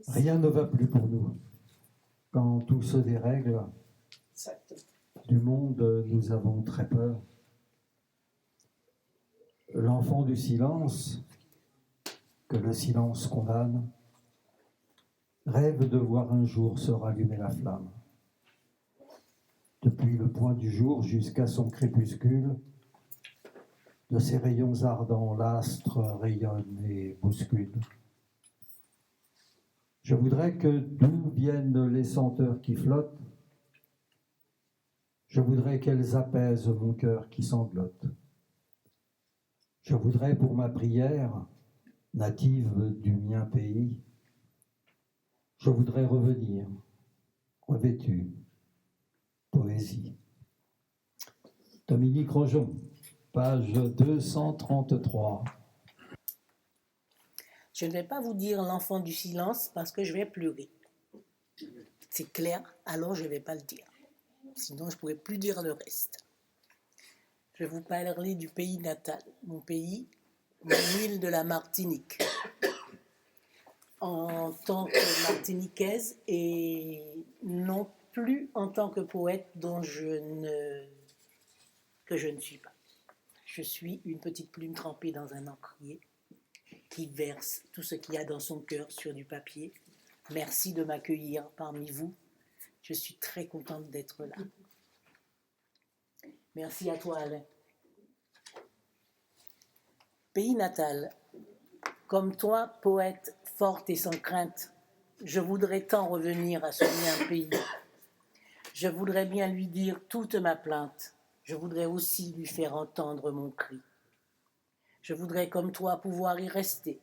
Rien ne va plus pour nous. Quand tout se dérègle, du monde, nous avons très peur. L'enfant du silence, que le silence condamne, rêve de voir un jour se rallumer la flamme. Depuis le point du jour jusqu'à son crépuscule, de ses rayons ardents, l'astre rayonne et bouscule. Je voudrais que d'où viennent les senteurs qui flottent, je voudrais qu'elles apaisent mon cœur qui sanglote. Je voudrais pour ma prière, native du mien pays, je voudrais revenir, revêtu, poésie. Dominique Rojon, page 233. Je ne vais pas vous dire l'enfant du silence parce que je vais pleurer. C'est clair, alors je ne vais pas le dire. Sinon, je ne pourrais plus dire le reste. Je vais vous parler du pays natal, mon pays, mon île de la Martinique. En tant que martiniquaise et non plus en tant que poète que je ne suis pas. Je suis une petite plume trempée dans un encrier qui verse tout ce qu'il y a dans son cœur sur du papier. Merci de m'accueillir parmi vous. Je suis très contente d'être là. Merci à toi, Alain. Pays natal, comme toi, poète forte et sans crainte, je voudrais tant revenir à ce mien pays. Je voudrais bien lui dire toute ma plainte. Je voudrais aussi lui faire entendre mon cri. Je voudrais comme toi pouvoir y rester.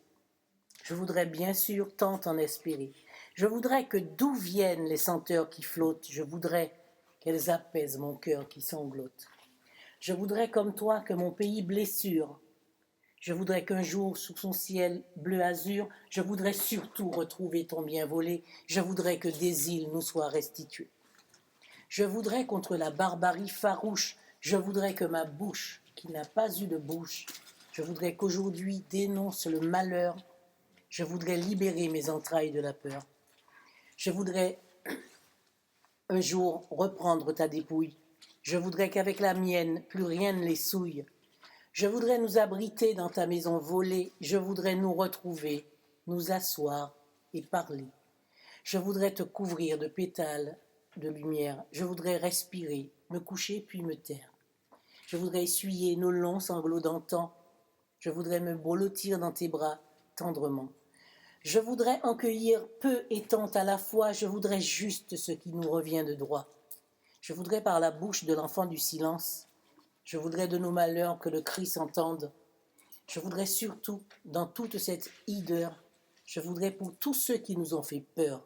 Je voudrais bien sûr tant en espérer. Je voudrais que d'où viennent les senteurs qui flottent, je voudrais qu'elles apaisent mon cœur qui sanglote. Je voudrais comme toi que mon pays blessure. Je voudrais qu'un jour, sous son ciel bleu-azur, je voudrais surtout retrouver ton bien volé. Je voudrais que des îles nous soient restituées. Je voudrais contre la barbarie farouche, je voudrais que ma bouche, qui n'a pas eu de bouche, je voudrais qu'aujourd'hui dénonce le malheur. Je voudrais libérer mes entrailles de la peur. Je voudrais un jour reprendre ta dépouille. Je voudrais qu'avec la mienne, plus rien ne les souille. Je voudrais nous abriter dans ta maison volée. Je voudrais nous retrouver, nous asseoir et parler. Je voudrais te couvrir de pétales de lumière. Je voudrais respirer, me coucher puis me taire. Je voudrais essuyer nos longs sanglots d'antan. Je voudrais me blottir dans tes bras tendrement. Je voudrais en cueillir peu et tant à la fois, je voudrais juste ce qui nous revient de droit. Je voudrais par la bouche de l'enfant du silence, je voudrais de nos malheurs que le cri s'entende. Je voudrais surtout, dans toute cette hideur, je voudrais pour tous ceux qui nous ont fait peur,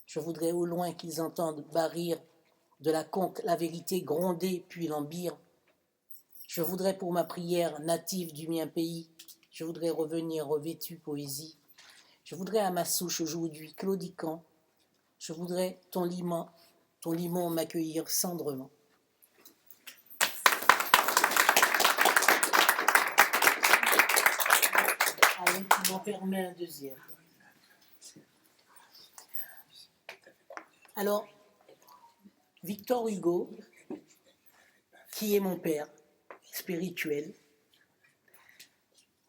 je voudrais au loin qu'ils entendent barrir de la conque la vérité gronder puis l'embire. Je voudrais pour ma prière native du mien pays, je voudrais revenir revêtu poésie. Je voudrais à ma souche aujourd'hui claudiquant, je voudrais ton limon m'accueillir cendrement. Allez, tu m'en permets un deuxième. Alors, Victor Hugo, qui est mon père spirituel,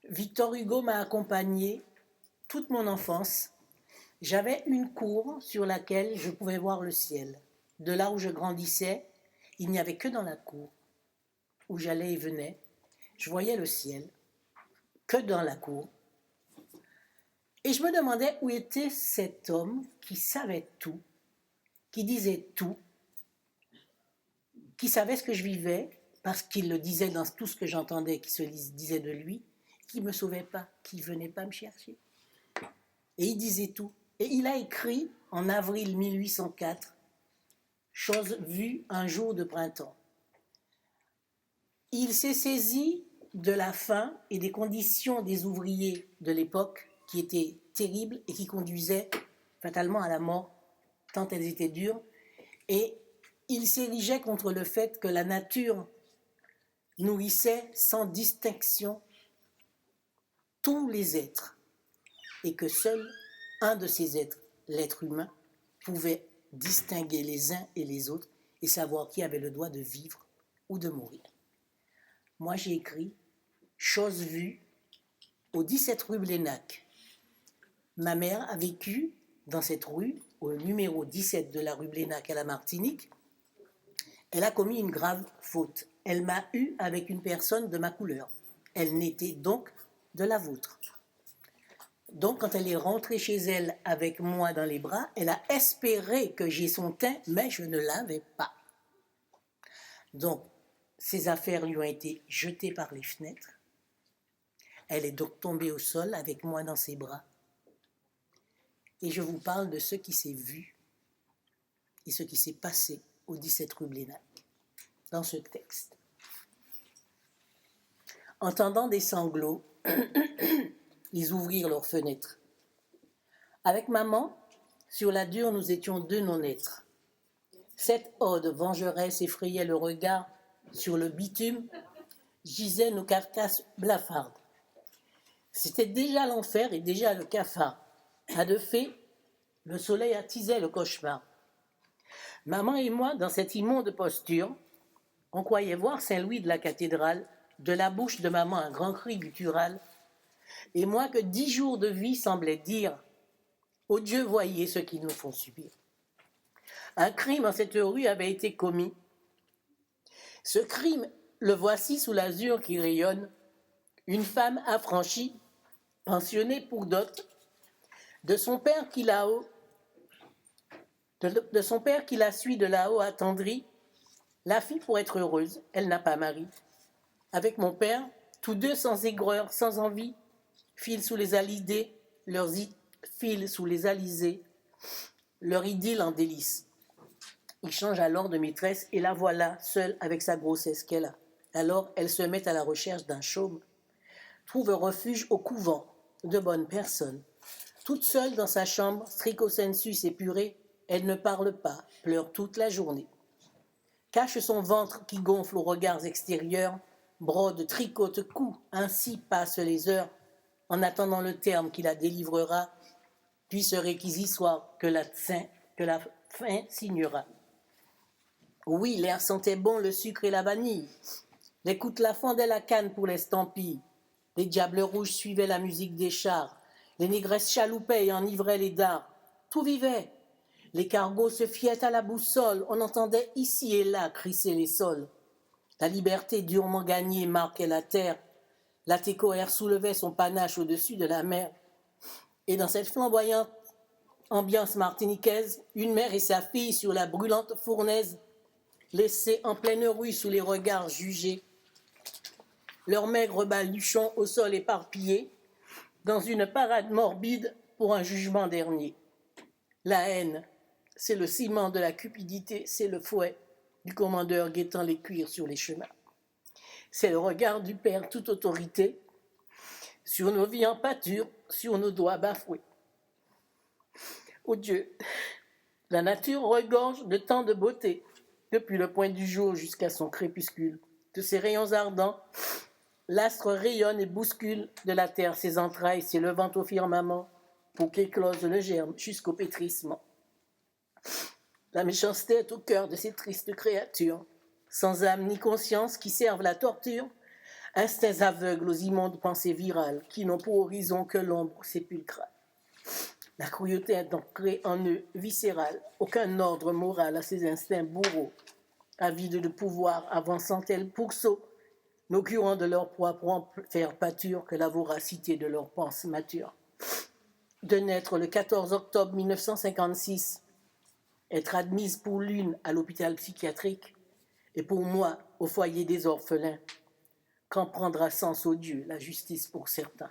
Victor Hugo m'a accompagné toute mon enfance. J'avais une cour sur laquelle je pouvais voir le ciel. De là où je grandissais, il n'y avait que dans la cour où j'allais et venais. Je voyais le ciel, que dans la cour. Et je me demandais où était cet homme qui savait tout, qui disait tout, qui savait ce que je vivais, parce qu'il le disait dans tout ce que j'entendais, qui se disait de lui, qui ne me sauvait pas, qui ne venait pas me chercher. Et il disait tout. Et il a écrit en avril 1804, chose vue un jour de printemps. Il s'est saisi de la faim et des conditions des ouvriers de l'époque qui étaient terribles et qui conduisaient fatalement à la mort, tant elles étaient dures. Et il s'érigeait contre le fait que la nature nourrissait sans distinction tous les êtres et que seul un de ces êtres, l'être humain, pouvait distinguer les uns et les autres et savoir qui avait le droit de vivre ou de mourir. Moi, j'ai écrit « Chose vue au 17 rue Blénac ». Ma mère a vécu dans cette rue, au numéro 17 de la rue Blénac à la Martinique. Elle a commis une grave faute. Elle m'a eu avec une personne de ma couleur. Elle n'était donc de la vôtre. Donc, quand elle est rentrée chez elle avec moi dans les bras, elle a espéré que j'ai son teint, mais je ne l'avais pas. Donc, ses affaires lui ont été jetées par les fenêtres. Elle est donc tombée au sol avec moi dans ses bras. Et je vous parle de ce qui s'est vu et ce qui s'est passé au 17 rue Blénac, dans ce texte. Entendant des sanglots, ils ouvrirent leurs fenêtres. Avec maman, sur la dure, nous étions deux non-êtres. Cette ode vengeresse effrayait le regard. Sur le bitume gisaient nos carcasses blafardes. C'était déjà l'enfer et déjà le cafard. À de fait, le soleil attisait le cauchemar. Maman et moi, dans cette immonde posture, on croyait voir Saint-Louis de la cathédrale, de la bouche de maman un grand cri guttural, et moi que 10 jours de vie semblaient dire « Ô Dieu, voyez ce qu'ils nous font subir ». Un crime en cette rue avait été commis. Ce crime, le voici sous l'azur qui rayonne, une femme affranchie, pensionnée pour dot, de son père qui là-haut, de son père qui la suit de là-haut attendri, la fille pour être heureuse, elle n'a pas mari. Avec mon père, tous deux sans aigreur, sans envie, filent sous les alizés, leur idylle en délices. Il change alors de maîtresse et la voilà, seule avec sa grossesse qu'elle a. Alors elle se met à la recherche d'un chaume, trouve refuge au couvent de bonnes personnes. Toute seule dans sa chambre, stricto sensus épurée, elle ne parle pas, pleure toute la journée. Cache son ventre qui gonfle aux regards extérieurs, brode, tricote, coud, ainsi passent les heures, en attendant le terme qui la délivrera, puis ce réquisitoire que la fin signera. Oui, l'air sentait bon le sucre et la vanille. Les coutelas fendaient la canne pour l'estampille. Les diables rouges suivaient la musique des chars. Les négresses chaloupaient et enivraient les dards. Tout vivait. Les cargos se fiaient à la boussole. On entendait ici et là crisser les sols. La liberté durement gagnée marquait la terre. La TECOR soulevait son panache au-dessus de la mer. Et dans cette flamboyante ambiance martiniquaise, une mère et sa fille sur la brûlante fournaise, laissées en pleine rue sous les regards jugés, leurs maigres baluchons au sol éparpillés, dans une parade morbide pour un jugement dernier. La haine, c'est le ciment de la cupidité, c'est le fouet du commandeur guettant les cuirs sur les chemins. C'est le regard du Père toute autorité sur nos vies en pâture, sur nos doigts bafoués. Ô Dieu, la nature regorge de tant de beauté, depuis le point du jour jusqu'à son crépuscule. De ses rayons ardents, l'astre rayonne et bouscule de la terre ses entrailles, s'élevant au firmament pour qu'éclose le germe jusqu'au pétrissement. La méchanceté est au cœur de ces tristes créatures, sans âme ni conscience, qui servent la torture, instincts aveugles aux immondes pensées virales, qui n'ont pour horizon que l'ombre sépulcrale. La cruauté est ancrée en eux, viscérale, aucun ordre moral à ces instincts bourreaux, avides de pouvoir, avançant tel pourceau, n'augurant de leur proie pour en faire pâture que la voracité de leurs penses matures. De naître le 14 octobre 1956, être admise pour l'une à l'hôpital psychiatrique et pour moi au foyer des orphelins, qu'en prendra sens au Dieu la justice pour certains.